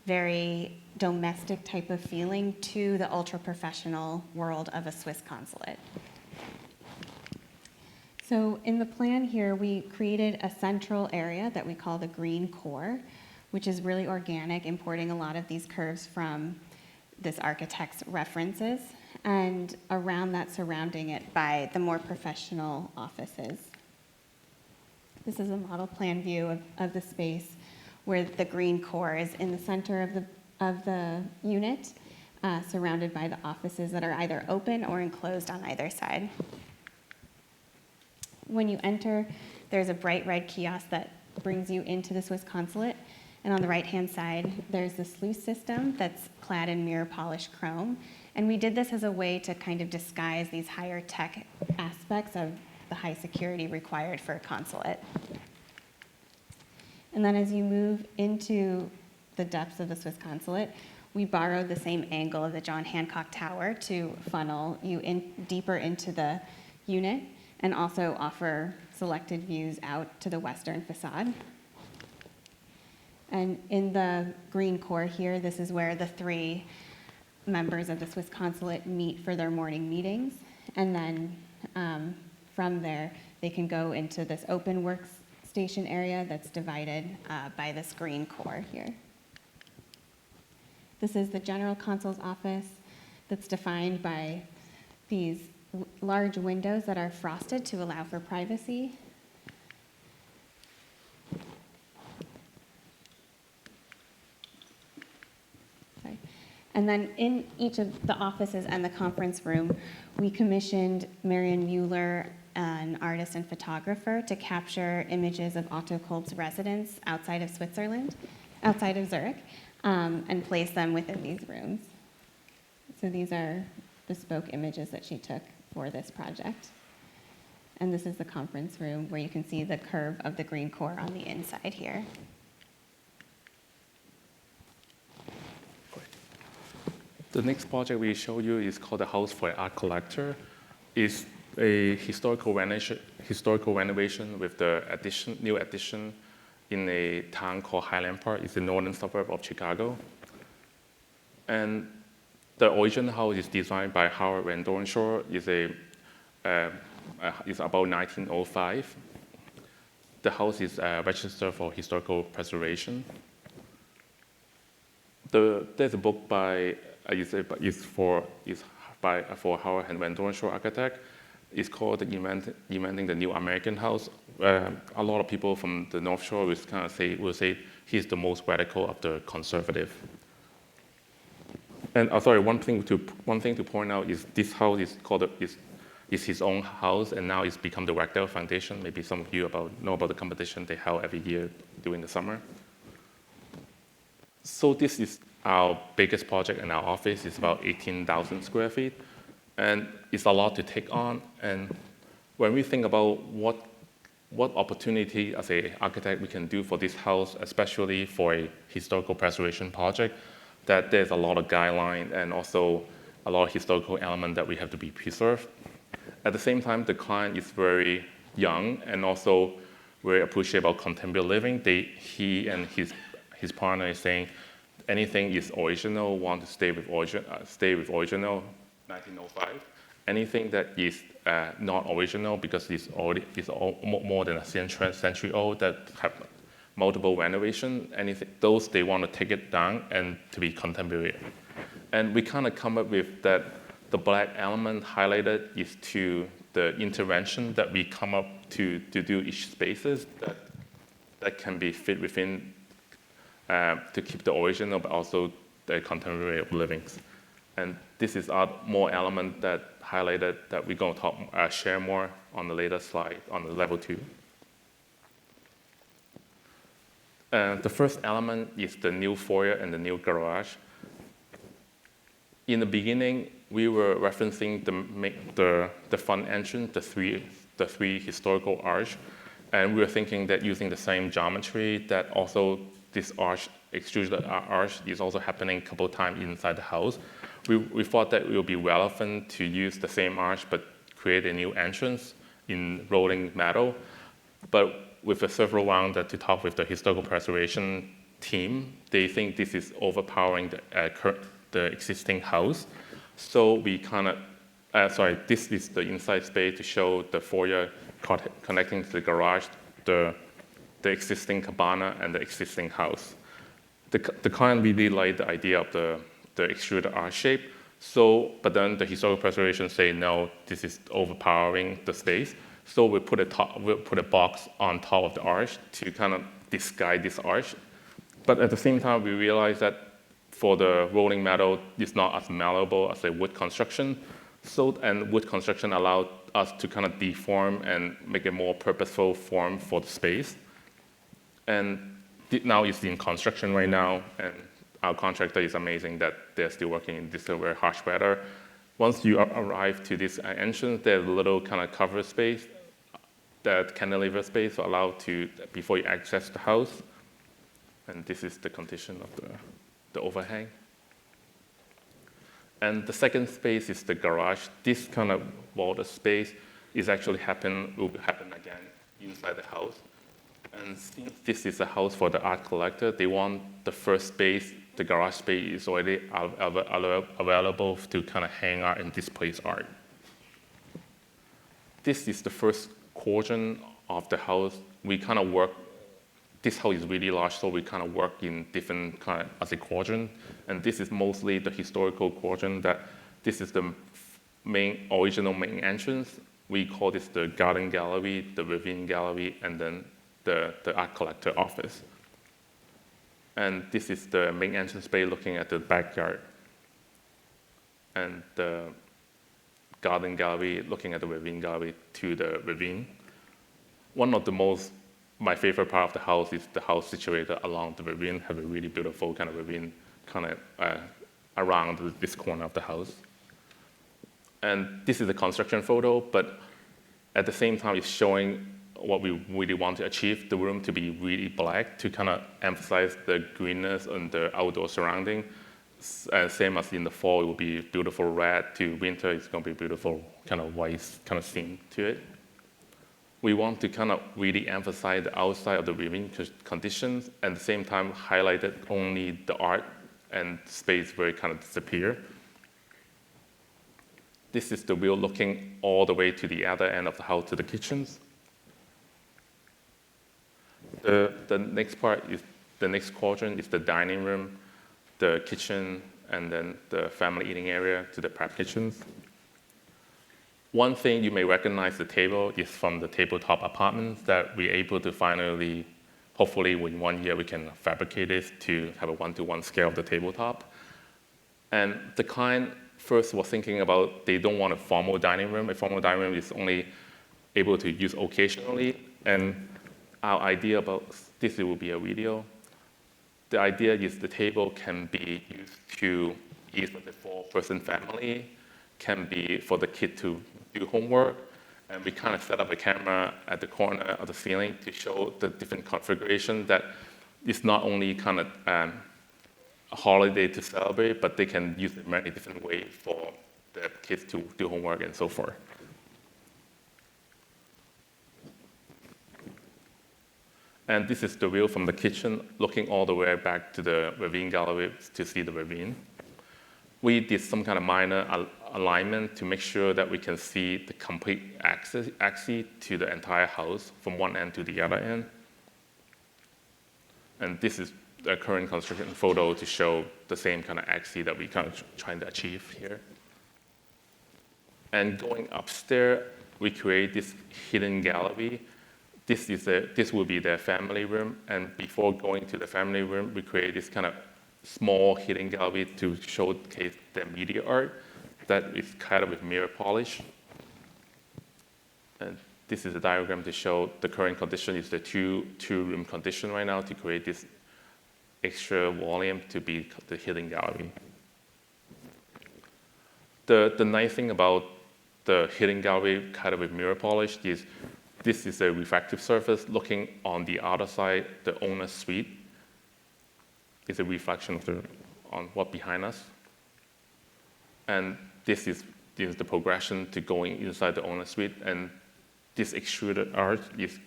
[SPEAKER 4] very domestic type of feeling to the ultra-professional world of a Swiss consulate. So in the plan here, we created a central area that we call the green core, which is really organic, importing a lot of these curves from this architect's references, and around that, surrounding it by the more professional offices. This is a model plan view of the space where the green core is in the center of the unit, surrounded by the offices that are either open or enclosed on either side. When you enter, there's a bright red kiosk that brings you into the Swiss consulate. And on the right-hand side, there's the sluice system that's clad in mirror polished chrome. And we did this as a way to kind of disguise these higher tech aspects of the high security required for a consulate. And then as you move into the depths of the Swiss consulate, we borrowed the same angle of the John Hancock Tower to funnel you in deeper into the unit and also offer selected views out to the western facade. And in the green core here, this is where the three members of the Swiss consulate meet for their morning meetings. And then from there, they can go into this open workstation area that's divided by this green core here. This is the general consul's office that's defined by these large windows that are frosted to allow for privacy. And then in each of the offices and the conference room, we commissioned Marion Mueller, an artist and photographer, to capture images of Otto Kolb's residence outside of Switzerland, outside of Zurich, and place them within these rooms. So these are bespoke images that she took for this project. And this is the conference room where you can see the curve of the green core on the inside here.
[SPEAKER 3] The next project we show you is called the House for an Art Collector. It's a historical renovation with the new addition in a town called Highland Park. It's the northern suburb of Chicago. And the original house is designed by Howard Van Doornshore. It's about 1905. The house is registered for historical preservation. There's a book by for Howard Van Doornshore architect. It's called Inventing the New American House. A lot of people from the North Shore will say he's the most radical of the conservative. And one thing to point out is this house is his own house, and now it's become the Ragdale Foundation. Maybe some of you know about the competition they held every year during the summer. So this is our biggest project in our office. It's about 18,000 square feet, and it's a lot to take on. And when we think about what opportunity as an architect we can do for this house, especially for a historical preservation project, that there's a lot of guidelines and also a lot of historical elements that we have to be preserved. At the same time, the client is very young, and also very appreciative of contemporary living. He and his partner is saying anything is original, want to stay with original, 1905. Anything that is not original because it's more than a century old that have multiple renovation, anything those they want to take it down and to be contemporary. And we kind of come up with that the black element highlighted is to the intervention that we come up to do each spaces that can be fit within to keep the original but also the contemporary of livings. And this is more element that highlighted that we're going to share more on the later slide on the level 2. The first element is the new foyer and the new garage. In the beginning, we were referencing the front entrance, the three historical arch, and we were thinking that using the same geometry that also this arch, extruded arch, is also happening a couple of times inside the house. We thought that it would be relevant to use the same arch but create a new entrance in rolling metal. But with a several rounds to talk with the historical preservation team, they think this is overpowering the existing house. So we kind of, this is the inside space to show the foyer connecting to the garage, the existing cabana, and the existing house. The client really liked the idea of the extruded arch shape. So, but then the historical preservation say no, this is overpowering the space. So we put a box on top of the arch to kind of disguise this arch. But at the same time, we realized that for the rolling metal, it's not as malleable as a wood construction. And wood construction allowed us to kind of deform and make a more purposeful form for the space. And now it's in construction right now, and our contractor is amazing that they're still working in this very harsh weather. Once you arrive to this entrance, there's a little kind of cover space, that cantilever space allowed to, before you access the house. And this is the condition of the overhang. And the second space is the garage. This kind of water space will happen again inside the house. And since this is a house for the art collector, they want the first space, the garage space is already available to kind of hang art and display art. This is the first quadrant of the house. We kind of work, this house is really large, so we kind of work in different kind of as a quadrant. And this is mostly the historical quadrant that this is the original main entrance. We call this the garden gallery, the ravine gallery, and then the art collector office. And this is the main entrance bay looking at the backyard. And the garden gallery looking at the ravine gallery to the ravine. One of my favorite part of the house is the house situated along the ravine, have a really beautiful kind of ravine kind of around this corner of the house. And this is a construction photo, but at the same time it's showing what we really want to achieve, the room to be really black, to kind of emphasize the greenness and the outdoor surrounding. Same as in the fall, it will be beautiful red. To winter, it's going to be beautiful kind of white kind of theme to it. We want to kind of really emphasize the outside of the living conditions, and at the same time highlighted only the art and space where it kind of disappear. This is the view looking all the way to the other end of the house to the kitchens. The next part is the next quadrant is the dining room, the kitchen, and then the family eating area to the prep kitchens. One thing you may recognize the table is from the tabletop apartments that we're able to finally, hopefully in 1 year, we can fabricate it to have a 1-to-1 scale of the tabletop. And the client first was thinking about they don't want a formal dining room. A formal dining room is only able to use occasionally. And our idea about this will be a video. The idea is the table can be used to either the 4-person family, can be for the kid to do homework, and we kind of set up a camera at the corner of the ceiling to show the different configuration that it's not only kind of a holiday to celebrate, but they can use it many different ways for the kids to do homework and so forth. And this is the view from the kitchen, looking all the way back to the ravine gallery to see the ravine. We did some kind of minor alignment to make sure that we can see the complete axis to the entire house from one end to the other end. And this is the current construction photo to show the same kind of axis that we kind of trying to achieve here. And going upstairs, we create this hidden gallery. This will be their family room. And before going to the family room, we create this kind of small hidden gallery to showcase their media art that is kind of with mirror polish. And this is a diagram to show the current condition is the two-room condition right now to create this extra volume to be the hidden gallery. The nice thing about the hidden gallery kind of with mirror polish is this is a reflective surface looking on the other side, the owner's suite is a reflection of on what behind us. And this is the progression to going inside the owner's suite. And this extruded art is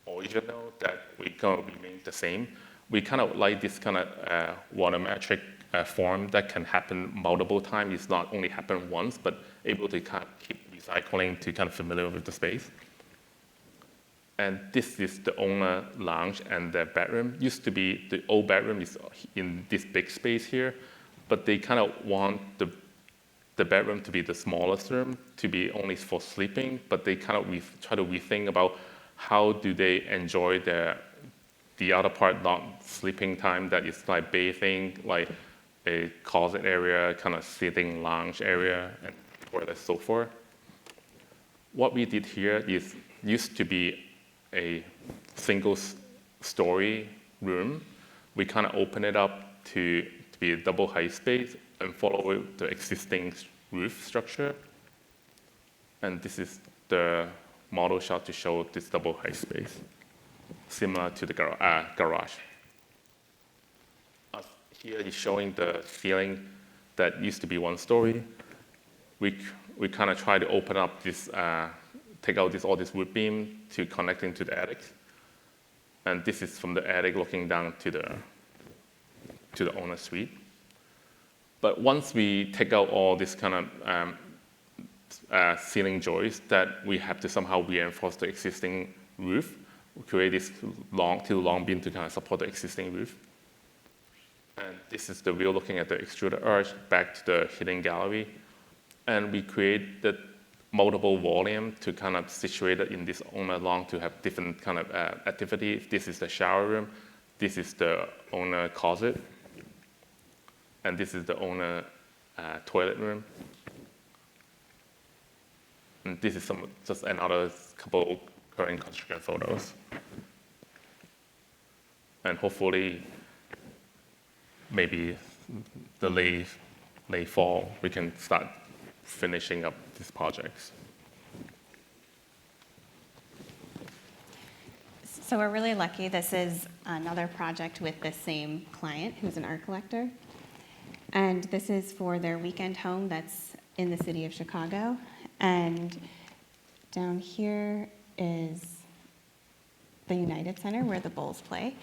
[SPEAKER 3] original, that we kind of remain the same. We kind of like this kind of volumetric form that can happen multiple times. It's not only happen once, but able to kind of keep recycling to kind of familiar with the space. And this is the owner lounge and their bedroom. Used to be the old bedroom is in this big space here, but they kind of want the bedroom to be the smallest room, to be only for sleeping, but they kind of try to rethink about how do they enjoy the other part, not sleeping time, that is like bathing, like a closet area, kind of sitting lounge area, and toilet, so forth. What we did here is used to be a single story room. We kind of open it up to be a double height space and follow the existing roof structure. And this is the model shot to show this double height space, similar to the garage. Here is showing the ceiling that used to be one story. We kind of try to open up this, take out all this wood beam to connecting to the attic. And this is from the attic looking down to the owner's suite. But once we take out all this kind of ceiling joists that we have to somehow reinforce the existing roof, we create this two long beam to kind of support the existing roof. And this is the view looking at the extruded arch back to the hidden gallery. And we create the multiple volume to kind of situate it in this owner lawn to have different kind of activity. This is the shower room. This is the owner closet. And this is the owner toilet room. And this is just another couple current construction photos. And hopefully, maybe the late fall, we can start finishing up these projects.
[SPEAKER 4] So we're really lucky. This is another project with the same client who's an art collector. And this is for their weekend home that's in the city of Chicago. And down here is the United Center where the Bulls play.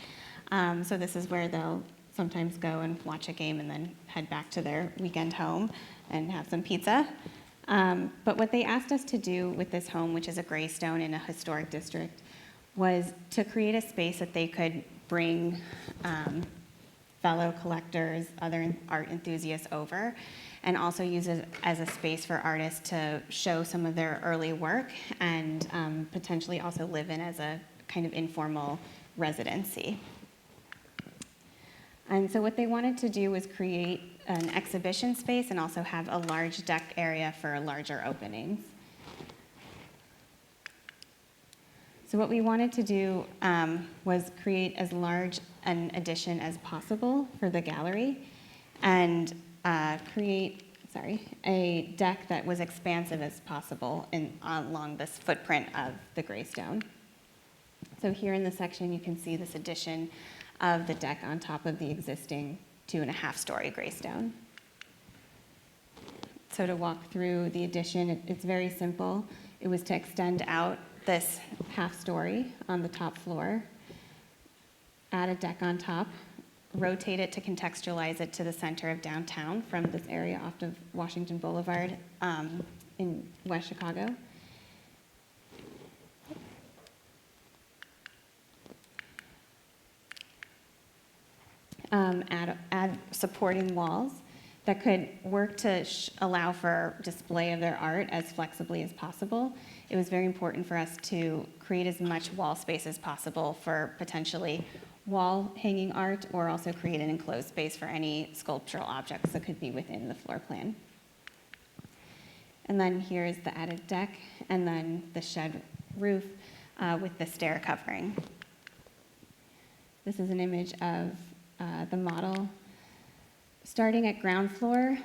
[SPEAKER 4] So this is where they'll sometimes go and watch a game and then head back to their weekend home and have some pizza. But what they asked us to do with this home, which is a graystone in a historic district, was to create a space that they could bring fellow collectors, other art enthusiasts over, and also use it as a space for artists to show some of their early work and potentially also live in as a kind of informal residency. And so what they wanted to do was create an exhibition space and also have a large deck area for larger openings. So what we wanted to do was create as large an addition as possible for the gallery and create a deck that was expansive as possible along this footprint of the graystone. So here in the section, you can see this addition of the deck on top of the existing 2.5-story graystone. So to walk through the addition, it's very simple. It was to extend out this half story on the top floor add a deck on top, rotate it to contextualize it to the center of downtown from this area off of Washington Boulevard in West Chicago. Add supporting walls that could work to allow for display of their art as flexibly as possible. It was very important for us to create as much wall space as possible for potentially wall hanging art, or also create an enclosed space for any sculptural objects that could be within the floor plan. And then here's the added deck, and then the shed roof with the stair covering. This is an image of the model. Starting at ground floor,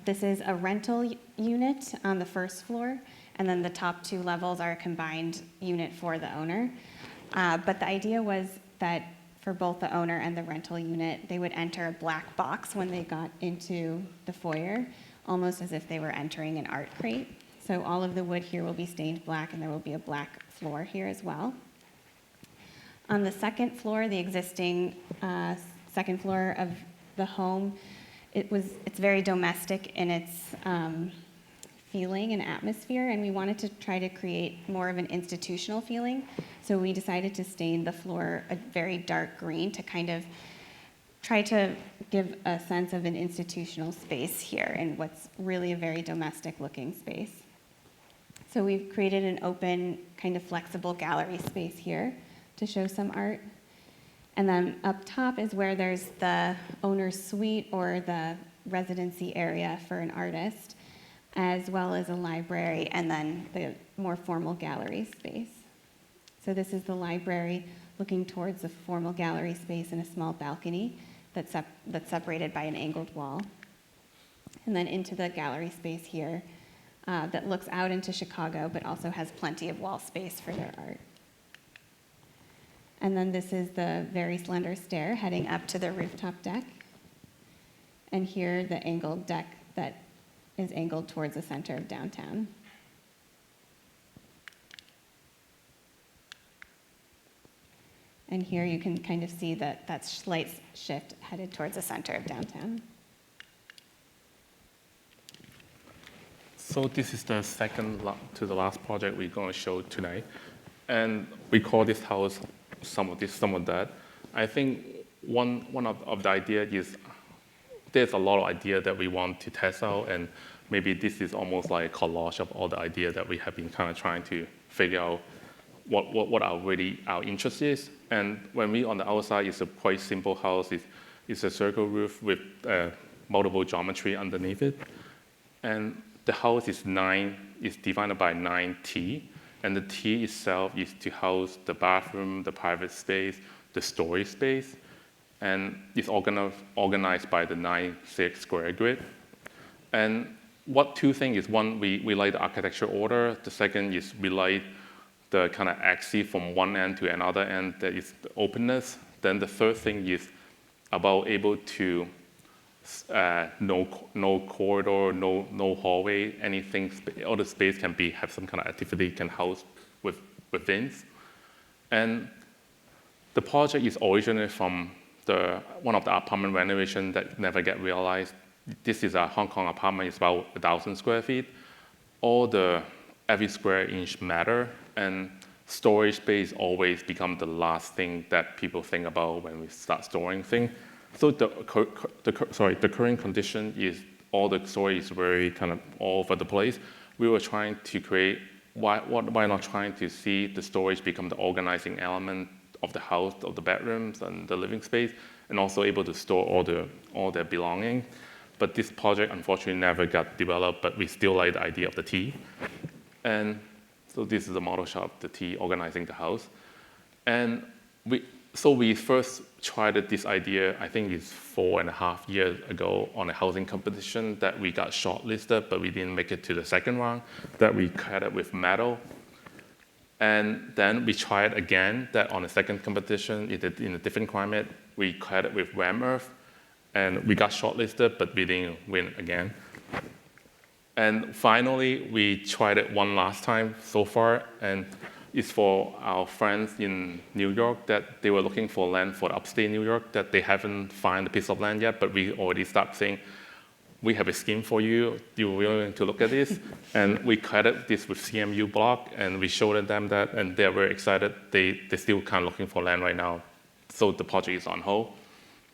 [SPEAKER 4] this is a rental unit on the first floor, and then the top 2 levels are a combined unit for the owner. But the idea was that for both the owner and the rental unit, they would enter a black box when they got into the foyer, almost as if they were entering an art crate. So all of the wood here will be stained black, and there will be a black floor here as well. On the second floor, the existing second floor of the home, it's very domestic in its feeling and atmosphere, and we wanted to try to create more of an institutional feeling. So we decided to stain the floor a very dark green to kind of try to give a sense of an institutional space here in what's really a very domestic looking space. So we've created an open, kind of flexible gallery space here to show some art. And then up top is where there's the owner's suite or the residency area for an artist, as well as a library, and then the more formal gallery space. So this is the library looking towards the formal gallery space and a small balcony that's separated by an angled wall. And then into the gallery space here that looks out into Chicago, but also has plenty of wall space for their art. And then this is the very slender stair heading up to the rooftop deck. And here, the angled deck that is angled towards the center of downtown. And here you can kind of see that slight shift headed towards the center of downtown.
[SPEAKER 3] So this is the second to the last project we're going to show tonight. And we call this house some of this, some of that. I think one of the ideas is there's a lot of ideas that we want to test out, and maybe this is almost like a collage of all the ideas that we have been kind of trying to figure out what our interest is. And when we on the outside, it's a quite simple house. It's a circle roof with multiple geometry underneath it. And the house is divided by 9 T. And the T itself is to house the bathroom, the private space, the storage space. And it's organized by the 9-6 square grid. And what 2 things is, one, we like the architecture order. The second is we like the kind of axis from one end to another end, that is the openness. Then the third thing is about able to no corridor, no hallway, anything. All the space can have some kind of activity, can house within. And the project is originally from one of the apartment renovation that never get realized. This is a Hong Kong apartment. It's about 1,000 square feet. Every square inch matter, and storage space always become the last thing that people think about when we start storing things. So the current condition is all the storage is very kind of all over the place. We were trying to create, why not trying to see the storage become the organizing element of the house, of the bedrooms and the living space, and also able to store all their belongings. But this project unfortunately never got developed, but we still like the idea of the T. And so this is a model shot of the T organizing the house. And we first tried this idea, I think it's 4.5 years ago, on a housing competition that we got shortlisted, but we didn't make it to the second round, that we cut it with metal. And then we tried again that on a second competition in a different climate, we cut it with ram earth, and we got shortlisted, but we didn't win again. And finally, we tried it one last time so far, and is for our friends in New York that they were looking for land for upstate New York that they haven't found a piece of land yet, but we already start saying, we have a scheme for you. You're willing to look at this? And we created this with CMU block, and we showed them that, and they're very excited. They're still kind of looking for land right now. So the project is on hold,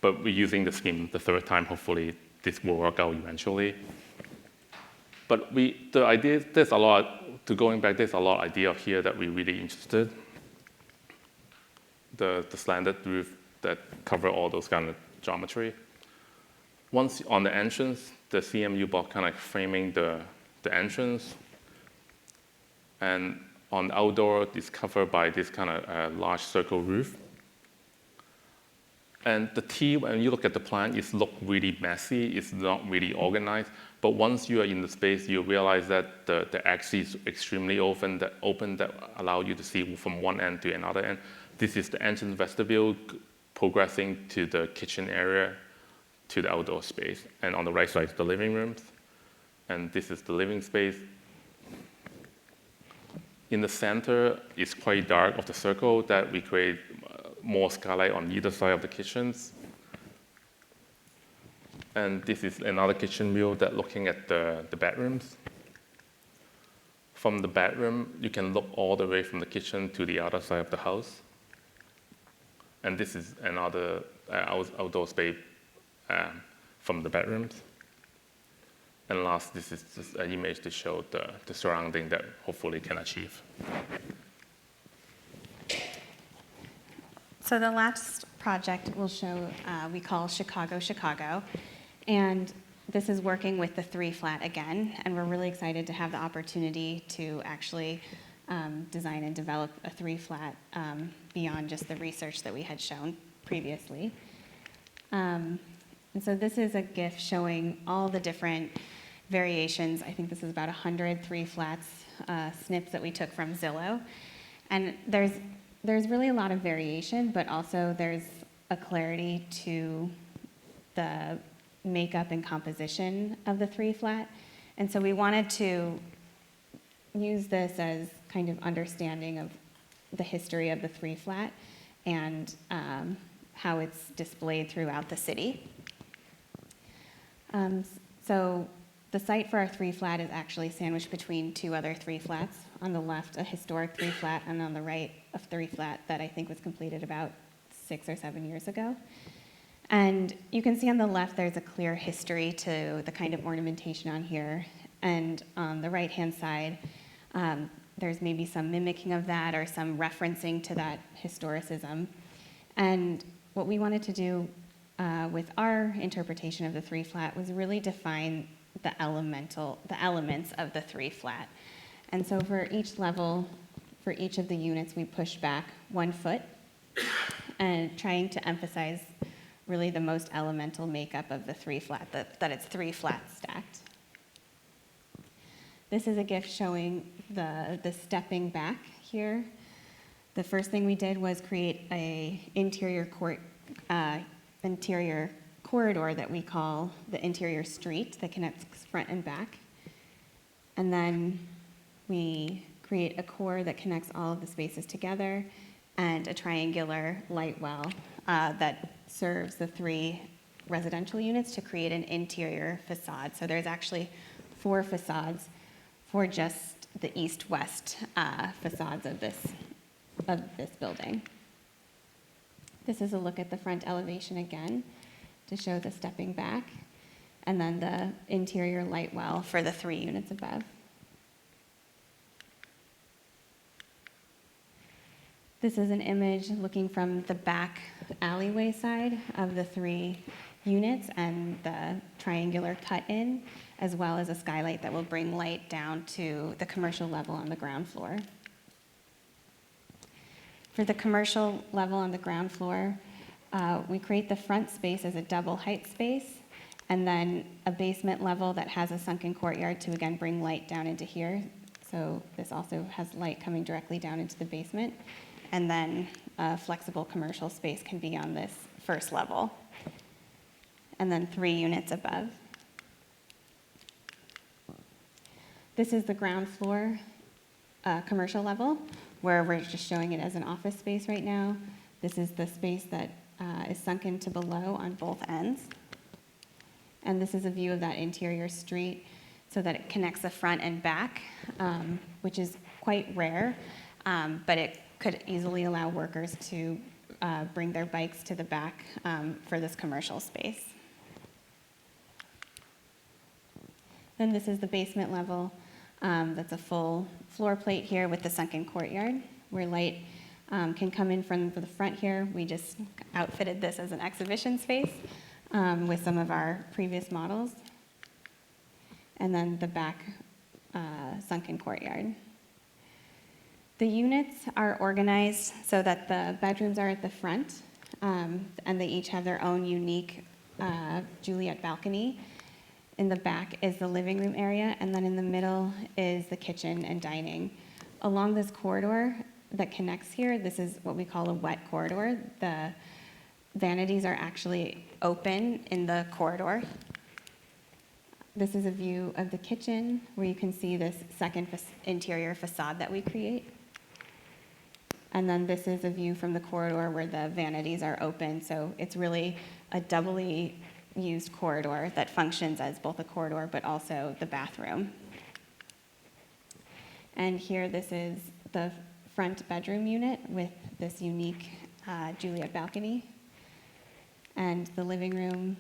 [SPEAKER 3] but we're using the scheme the third time. Hopefully this will work out eventually. But the idea, there's a lot, to going back, there's a lot of idea here that we're really interested. The slanted roof that cover all those kind of geometry. Once on the entrance, the CMU block kind of framing the entrance. And on the outdoor, it's covered by this kind of large circle roof. And the T, when you look at the plan, it looks really messy. It's not really organized. But once you are in the space, you realize that the axis is extremely open that allow you to see from one end to another end. This is the entrance vestibule progressing to the kitchen area, to the outdoor space. And on the right side is the living rooms. And this is the living space. In the center, it's quite dark of the circle that we create more skylight on either side of the kitchens. And this is another kitchen view that looking at the bedrooms. From the bedroom, you can look all the way from the kitchen to the other side of the house. And this is another outdoor space from the bedrooms. And last, this is just an image to show the surrounding that hopefully can achieve.
[SPEAKER 4] So the last project we'll show, we call Chicago, Chicago. And this is working with the 3-flat again. And we're really excited to have the opportunity to actually design and develop a 3-flat beyond just the research that we had shown previously. And so this is a GIF showing all the different variations. I think this is about 100 3-flats snips that we took from Zillow. And there's really a lot of variation, but also there's a clarity to the makeup and composition of the 3-flat. And so we wanted to use this as kind of understanding of the history of the 3-flat and how it's displayed throughout the city. So the site for our 3-flat is actually sandwiched between two other 3-flats. On the left, a historic 3-flat, and on the right, a 3-flat that I think was completed about 6 or 7 years ago. And you can see on the left, there's a clear history to the kind of ornamentation on here. And on the right-hand side, there's maybe some mimicking of that or some referencing to that historicism. And what we wanted to do with our interpretation of the 3-flat was really define the elements of the 3-flat. And so for each level, for each of the units, we push back 1 foot and trying to emphasize really the most elemental makeup of the 3-flat, that it's 3 flats stacked. This is a GIF showing the stepping back here. The first thing we did was create a interior corridor that we call the interior street that connects front and back. And then we create a core that connects all of the spaces together and a triangular light well that serves the 3 residential units to create an interior facade. So there's actually 4 facades for just the east-west facades of this building. This is a look at the front elevation again to show the stepping back, and then the interior light well for the 3 units above. This is an image looking from the back alleyway side of the 3 units and the triangular cut-in, as well as a skylight that will bring light down to the commercial level on the ground floor. For the commercial level on the ground floor, we create the front space as a double height space, and then a basement level that has a sunken courtyard to again bring light down into here. So this also has light coming directly down into the basement. And then a flexible commercial space can be on this first level. And then 3 units above. This is the ground floor commercial level where we're just showing it as an office space right now. This is the space that is sunken to below on both ends. And this is a view of that interior street so that it connects the front and back, which is quite rare, but it could easily allow workers to bring their bikes to the back for this commercial space. Then this is the basement level. That's a full floor plate here with the sunken courtyard where light can come in from the front here. We just outfitted this as an exhibition space with some of our previous models. And then the back sunken courtyard. The units are organized so that the bedrooms are at the front, and they each have their own unique Juliet balcony. In the back is the living room area, and then in the middle is the kitchen and dining. Along this corridor that connects here, this is what we call a wet corridor. The vanities are actually open in the corridor. This is a view of the kitchen where you can see this second interior facade that we create. And then this is a view from the corridor where the vanities are open, so it's really a doubly used corridor that functions as both a corridor but also the bathroom. And here this is the front bedroom unit with this unique Juliet balcony and the living room,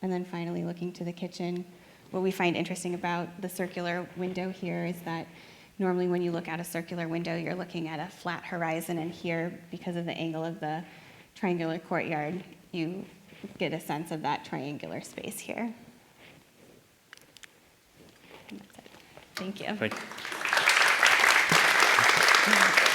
[SPEAKER 4] and then finally looking to the kitchen. What we find interesting about the circular window here is that normally when you look out a circular window, you're looking at a flat horizon, and here, because of the angle of the triangular courtyard, you get a sense of that triangular space here. And that's it. Thank you.
[SPEAKER 3] Thank you.